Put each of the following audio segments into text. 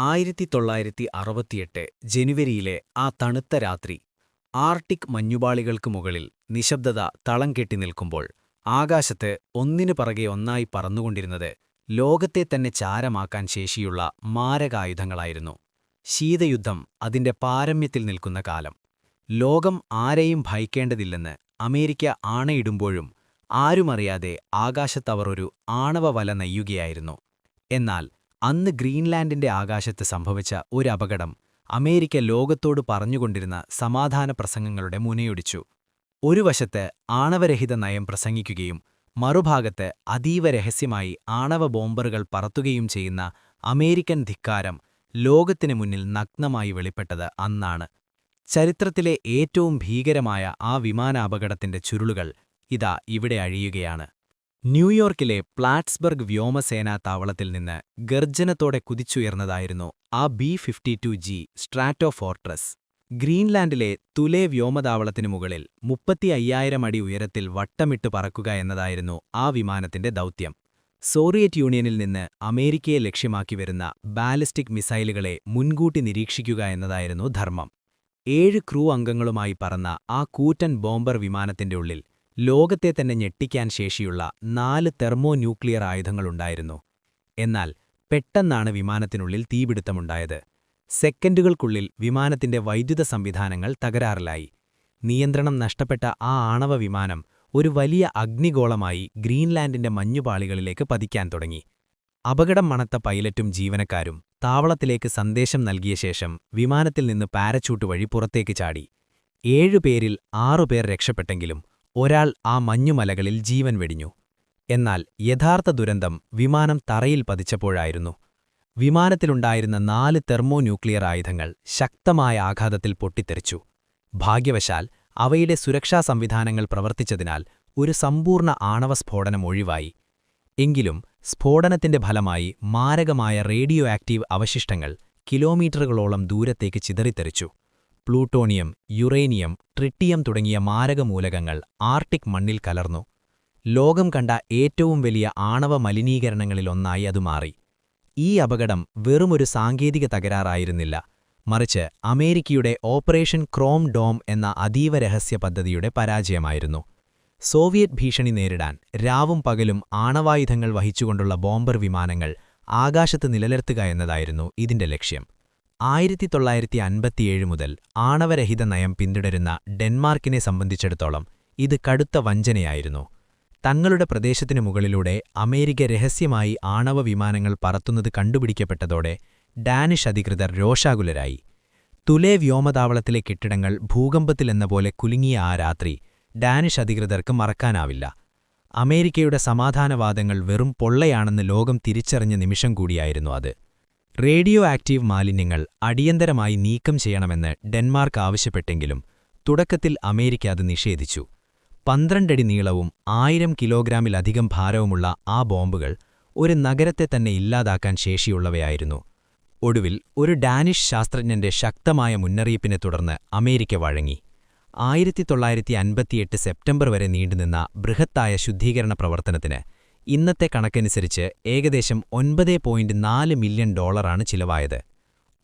1968 ജനുവരിയിലെ ആ തണുത്ത രാത്രി, ആർട്ടിക് മഞ്ഞുപാളികൾക്ക് മുകളിൽ നിശബ്ദത തളം കെട്ടി നിൽക്കുമ്പോൾ, ആകാശത്ത് ഒന്നിനു പിറകെ ഒന്നായി പറന്നുകൊണ്ടിരുന്നത് ലോകത്തെ തന്നെ ചാരമാക്കാൻ ശേഷിയുള്ള മാരകായുധങ്ങളായിരുന്നു. ശീതയുദ്ധം അതിന്റെ പാരമ്യത്തിൽ നിൽക്കുന്ന കാലം. ലോകം ആരെയും ഭയക്കേണ്ടതില്ലെന്ന് അമേരിക്ക ആണയിടുമ്പോഴും ആരുമറിയാതെ ആകാശത്തവർ ഒരു ആണവവല നെയ്യുകയായിരുന്നു. എന്നാൽ അന്ന് ഗ്രീൻലാൻഡിന്റെ ആകാശത്ത് സംഭവിച്ച ഒരു അപകടം അമേരിക്ക ലോകത്തോട് പറഞ്ഞുകൊണ്ടിരുന്ന സമാധാന പ്രസംഗങ്ങളുടെ മുനയൊടിച്ചു. ഒരു വശത്ത് ആണവരഹിത നയം പ്രസംഗിക്കുകയും മറുഭാഗത്ത് അതീവ രഹസ്യമായി ആണവ ബോംബറുകൾ പറത്തുകയും ചെയ്യുന്ന അമേരിക്കൻ ധിക്കാരം ലോകത്തിനു മുന്നിൽ നഗ്നമായി വെളിപ്പെട്ടത് അന്നാണ്. ചരിത്രത്തിലെ ഏറ്റവും ഭീകരമായ ആ വിമാനാപകടത്തിന്റെ ചുരുളുകൾ ഇതാ ഇവിടെ അഴിയുകയാണ്. ന്യൂയോർക്കിലെ പ്ലാറ്റ്സ്ബർഗ് വ്യോമസേനാ താവളത്തിൽ നിന്ന് ഗർജനത്തോടെ കുതിച്ചുയർന്നതായിരുന്നു ആ B-52G സ്ട്രാറ്റോഫോർട്രസ്. ഗ്രീൻലാൻഡിലെ തുലെ വ്യോമതാവളത്തിനു മുകളിൽ 35,000 അടി ഉയരത്തിൽ വട്ടമിട്ട് പറക്കുക എന്നതായിരുന്നു ആ വിമാനത്തിന്റെ ദൗത്യം. സോവിയറ്റ് യൂണിയനിൽ നിന്ന് അമേരിക്കയെ ലക്ഷ്യമാക്കി വരുന്ന ബാലിസ്റ്റിക് മിസൈലുകളെ മുൻകൂട്ടി നിരീക്ഷിക്കുക എന്നതായിരുന്നു ധർമ്മം. 7 ക്രൂ അംഗങ്ങളുമായി പറന്ന ആ കൂറ്റൻ ബോംബർ വിമാനത്തിന്റെ ഉള്ളിൽ ലോകത്തെ തന്നെ ഞെട്ടിക്കാൻ ശേഷിയുള്ള 4 തെർമോന്യൂക്ലിയർ ആയുധങ്ങളുണ്ടായിരുന്നു. എന്നാൽ പെട്ടെന്നാണ് വിമാനത്തിനുള്ളിൽ തീപിടുത്തമുണ്ടായത്. സെക്കൻഡുകൾക്കുള്ളിൽ വിമാനത്തിന്റെ വൈദ്യുത സംവിധാനങ്ങൾ തകരാറിലായി. നിയന്ത്രണം നഷ്ടപ്പെട്ട ആ ആണവ വിമാനം ഒരു വലിയ അഗ്നിഗോളമായി ഗ്രീൻലാൻഡിന്റെ മഞ്ഞുപാളികളിലേക്ക് പതിക്കാൻ തുടങ്ങി. അപകടം മണത്ത പൈലറ്റും ജീവനക്കാരും താവളത്തിലേക്ക് സന്ദേശം നൽകിയ ശേഷം വിമാനത്തിൽ നിന്ന് പാരച്യൂട്ട് വഴി പുറത്തേക്ക് ചാടി. 7 പേരിൽ 6 പേർ രക്ഷപ്പെട്ടെങ്കിലും ഒരാൾ ആ മഞ്ഞുമലകളിൽ ജീവൻ വെടിഞ്ഞു. എന്നാൽ യഥാർത്ഥ ദുരന്തം വിമാനം തറയിൽ പതിച്ചപ്പോഴായിരുന്നു. വിമാനത്തിലുണ്ടായിരുന്ന 4 തെർമോന്യൂക്ലിയർ ആയുധങ്ങൾ ശക്തമായ ആഘാതത്തിൽ പൊട്ടിത്തെറിച്ചു. ഭാഗ്യവശാൽ അവയുടെ സുരക്ഷാ സംവിധാനങ്ങൾ പ്രവർത്തിച്ചതിനാൽ ഒരു സമ്പൂർണ്ണ ആണവ സ്ഫോടനം ഒഴിവായി. എങ്കിലും സ്ഫോടനത്തിന്റെ ഫലമായി മാരകമായ റേഡിയോ ആക്റ്റീവ് അവശിഷ്ടങ്ങൾ കിലോമീറ്ററുകളോളം ദൂരത്തേക്ക് ചിതറിത്തെറിച്ചു. പ്ലൂട്ടോണിയം, യുറേനിയം, ട്രിറ്റിയം തുടങ്ങിയ മാരകമൂലകങ്ങൾ ആർട്ടിക് മണ്ണിൽ കലർന്നു. ലോകം കണ്ട ഏറ്റവും വലിയ ആണവ മലിനീകരണങ്ങളിലൊന്നായി അത് മാറി. ഈ അപകടം വെറുമൊരു സാങ്കേതിക തകരാറായിരുന്നില്ല, മറിച്ച് അമേരിക്കയുടെ ഓപ്പറേഷൻ ക്രോം ഡോം എന്ന അതീവ രഹസ്യ പദ്ധതിയുടെ പരാജയമായിരുന്നു. സോവിയറ്റ് ഭീഷണി നേരിടാൻ രാവും പകലും ആണവായുധങ്ങൾ വഹിച്ചുകൊണ്ടുള്ള ബോംബർ വിമാനങ്ങൾ ആകാശത്ത് നിലനിർത്തുക എന്നതായിരുന്നു ഇതിന്റെ ലക്ഷ്യം. 1957 മുതൽ ആണവരഹിത നയം പിന്തുടരുന്ന ഡെൻമാർക്കിനെ സംബന്ധിച്ചിടത്തോളം ഇത് കടുത്ത വഞ്ചനയായിരുന്നു. തങ്ങളുടെ പ്രദേശത്തിനു മുകളിലൂടെ അമേരിക്ക രഹസ്യമായി ആണവ വിമാനങ്ങൾ പറത്തുന്നത് കണ്ടുപിടിക്കപ്പെട്ടതോടെ ഡാനിഷ് അധികൃതർ രോഷാകുലരായി. തുലെ വ്യോമതാവളത്തിലെ കെട്ടിടങ്ങൾ ഭൂകമ്പത്തിലെന്ന പോലെ കുലുങ്ങിയ ആ രാത്രി ഡാനിഷ് അധികൃതർക്ക് മറക്കാനാവില്ല. അമേരിക്കയുടെ സമാധാനവാദങ്ങൾ വെറും പൊള്ളയാണെന്ന് ലോകം തിരിച്ചറിഞ്ഞ നിമിഷം കൂടിയായിരുന്നു അത്. റേഡിയോ ആക്റ്റീവ് മാലിന്യങ്ങൾ അടിയന്തരമായി നീക്കം ചെയ്യണമെന്ന് ഡെൻമാർക്ക് ആവശ്യപ്പെട്ടെങ്കിലും തുടക്കത്തിൽ അമേരിക്ക അത് നിഷേധിച്ചു. 12 അടി നീളവും 1000 കിലോഗ്രാമിലധികം ഭാരവുമുള്ള ആ ബോംബുകൾ ഒരു നഗരത്തെ തന്നെ ഇല്ലാതാക്കാൻ ശേഷിയുള്ളവയായിരുന്നു. ഒടുവിൽ ഒരു ഡാനിഷ് ശാസ്ത്രജ്ഞന്റെ ശക്തമായ മുന്നറിയിപ്പിനെ തുടർന്ന് അമേരിക്ക വഴങ്ങി. 1958 സെപ്റ്റംബർ വരെ നീണ്ടുനിന്ന ബൃഹത്തായ ശുദ്ധീകരണ പ്രവർത്തനത്തിന് ഇന്നത്തെ കണക്കനുസരിച്ച് ഏകദേശം $9.4 മില്യൺ ചിലവായത്.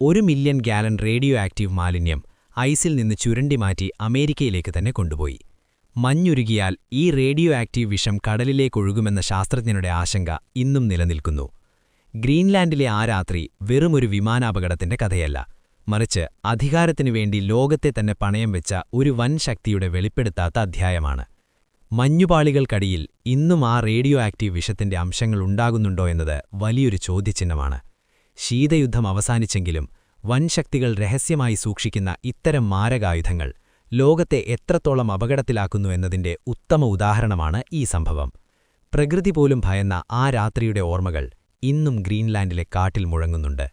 1 മില്യൺ ഗാലൻ റേഡിയോ ആക്റ്റീവ് മാലിന്യം ഐസിൽ നിന്ന് ചുരണ്ടിമാറ്റി അമേരിക്കയിലേക്ക് തന്നെ കൊണ്ടുപോയി. മഞ്ഞുരുകിയാൽ ഈ റേഡിയോ ആക്റ്റീവ് വിഷം കടലിലേക്കൊഴുകുമെന്ന ശാസ്ത്രജ്ഞരുടെ ആശങ്ക ഇന്നും നിലനിൽക്കുന്നു. ഗ്രീൻലാൻഡിലെ ആ രാത്രി വെറുമൊരു വിമാനാപകടത്തിന്റെ കഥയല്ല, മറിച്ച് അധികാരത്തിനുവേണ്ടി ലോകത്തെ തന്നെ പണയം വെച്ച ഒരു വൻ ശക്തിയുടെ വെളിപ്പെടുത്താത്ത അധ്യായമാണ്. മഞ്ഞുപാളികൾക്കടിയിൽ ഇന്നും ആ റേഡിയോ ആക്റ്റീവ് വിഷത്തിന്റെ അംശങ്ങളുണ്ടാകുന്നുണ്ടോ എന്നത് വലിയൊരു ചോദ്യചിഹ്നമാണ്. ശീതയുദ്ധം അവസാനിച്ചെങ്കിലും വൻശക്തികൾ രഹസ്യമായി സൂക്ഷിക്കുന്ന ഇത്തരം മാരകായുധങ്ങൾ ലോകത്തെ എത്രത്തോളം അപകടത്തിലാക്കുന്നു എന്നതിന്റെ ഉത്തമ ഉദാഹരണമാണ് ഈ സംഭവം. പ്രകൃതി പോലും ഭയന്ന ആ രാത്രിയുടെ ഓർമ്മകൾ ഇന്നും ഗ്രീൻലാൻഡിലെ കാട്ടിൽ മുഴങ്ങുന്നുണ്ട്.